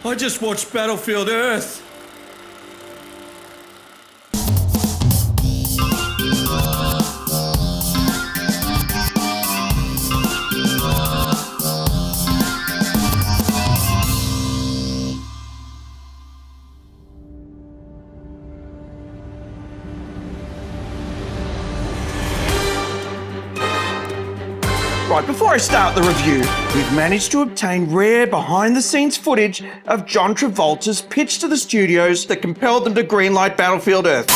I just watched Battlefield Earth. Right, before I start the review, we've managed to obtain rare behind-the-scenes footage of John Travolta's pitch to the studios that compelled them to greenlight Battlefield Earth.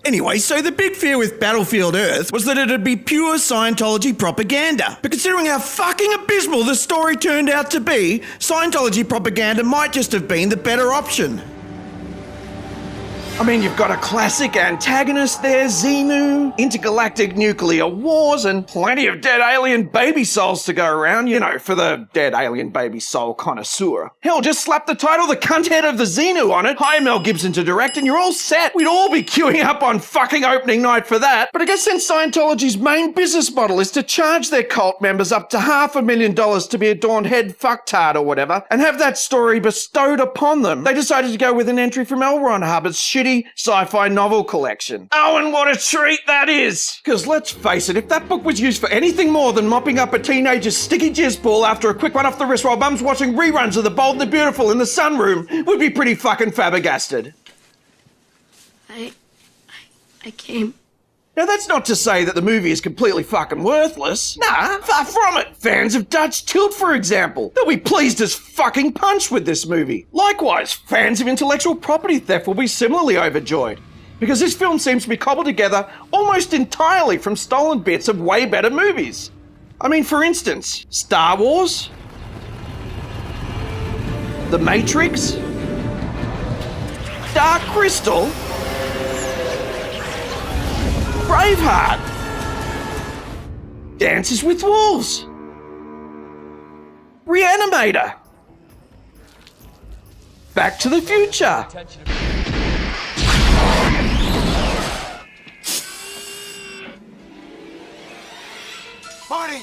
Anyway, so the big fear with Battlefield Earth was that it'd be pure Scientology propaganda. But considering how fucking abysmal the story turned out to be, Scientology propaganda might just have been the better option. I mean, you've got a classic antagonist there, Xenu, intergalactic nuclear wars, and plenty of dead alien baby souls to go around, you know, for the dead alien baby soul connoisseur. Hell, just slap the title The Cunthead of the Xenu on it, hire Mel Gibson to direct, and you're all set. We'd all be queuing up on fucking opening night for that. But I guess since Scientology's main business model is to charge their cult members up to $500,000 to be adorned head fucktard or whatever, and have that story bestowed upon them, they decided to go with an entry from L Ron Hubbard's shitty sci-fi novel collection. Oh, and what a treat that is! Because let's face it, if that book was used for anything more than mopping up a teenager's sticky jizz ball after a quick one off the wrist while Mum's watching reruns of The Bold and the Beautiful in the sunroom, we'd be pretty fucking flabbergasted. I came. Now, that's not to say that the movie is completely fucking worthless. Nah, far from it. Fans of Dutch Tilt, for example, they'll be pleased as fucking punch with this movie. Likewise, fans of intellectual property theft will be similarly overjoyed, because this film seems to be cobbled together almost entirely from stolen bits of way better movies. I mean, for instance, Star Wars, The Matrix, Dark Crystal, Braveheart, Dances with Wolves, Reanimator, Back to the Future, Marty!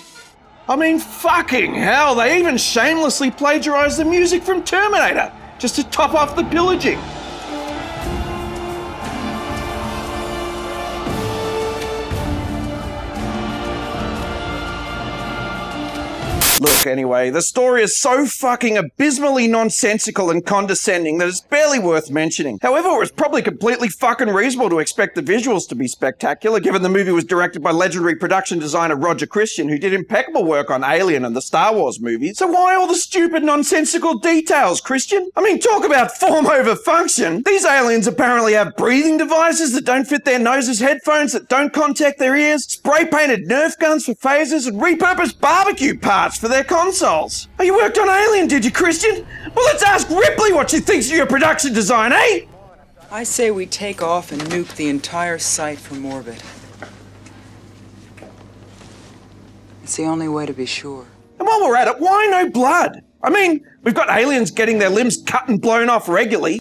I mean, fucking hell, they even shamelessly plagiarized the music from Terminator just to top off the pillaging. Look, anyway, the story is so fucking abysmally nonsensical and condescending that it's barely worth mentioning. However, it was probably completely fucking reasonable to expect the visuals to be spectacular, given the movie was directed by legendary production designer Roger Christian, who did impeccable work on Alien and the Star Wars movies. So why all the stupid nonsensical details, Christian? I mean, talk about form over function. These aliens apparently have breathing devices that don't fit their noses, headphones that don't contact their ears, spray-painted Nerf guns for phasers, and repurposed barbecue parts for their consoles. Oh, you worked on Alien, did you, Christian? Well, let's ask Ripley what she thinks of your production design, eh? I say we take off and nuke the entire site from orbit. It's the only way to be sure. And while we're at it, why no blood? I mean, we've got aliens getting their limbs cut and blown off regularly.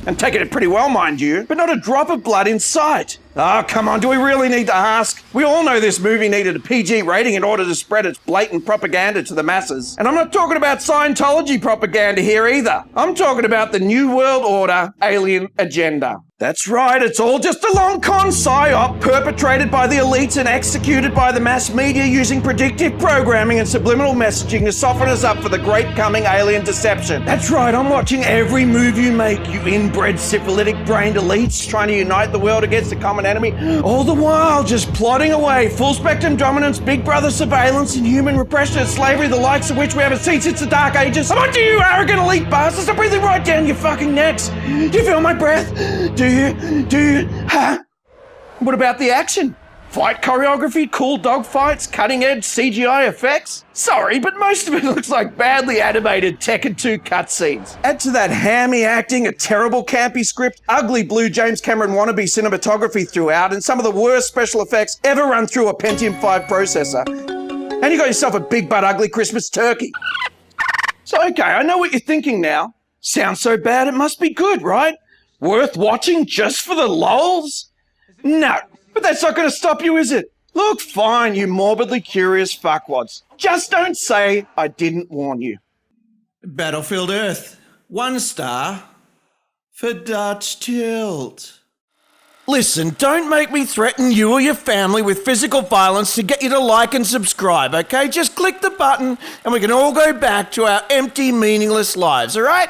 And taking it pretty well, mind you, but not a drop of blood in sight. Oh, come on, do we really need to ask? We all know this movie needed a PG rating in order to spread its blatant propaganda to the masses. And I'm not talking about Scientology propaganda here either. I'm talking about the New World Order alien agenda. That's right, it's all just a long con psyop perpetrated by the elites and executed by the mass media using predictive programming and subliminal messaging to soften us up for the great coming alien deception. That's right, I'm watching every move you make, you inbred syphilitic brained elites trying to unite the world against the common common enemy, all the while just plodding away, full spectrum dominance, big brother surveillance, and human repression and slavery, the likes of which we haven't seen since the dark ages. I'm onto you, arrogant elite bastards. I'm breathing right down your fucking necks. Do you feel my breath? Do you? Huh? What about the action? Fight choreography, cool dog fights, cutting-edge CGI effects? Sorry, but most of it looks like badly animated Tekken 2 cutscenes. Add to that hammy acting, a terrible campy script, ugly blue James Cameron wannabe cinematography throughout, and some of the worst special effects ever run through a Pentium 5 processor. And you got yourself a big butt ugly Christmas turkey. So okay, I know what you're thinking now. Sounds so bad it must be good, right? Worth watching just for the lols? No. But that's not going to stop you, is it? Look, fine, you morbidly curious fuckwads. Just don't say I didn't warn you. Battlefield Earth. 1 star for Dutch Tilt. Listen, don't make me threaten you or your family with physical violence to get you to like and subscribe, okay? Just click the button and we can all go back to our empty, meaningless lives, all right?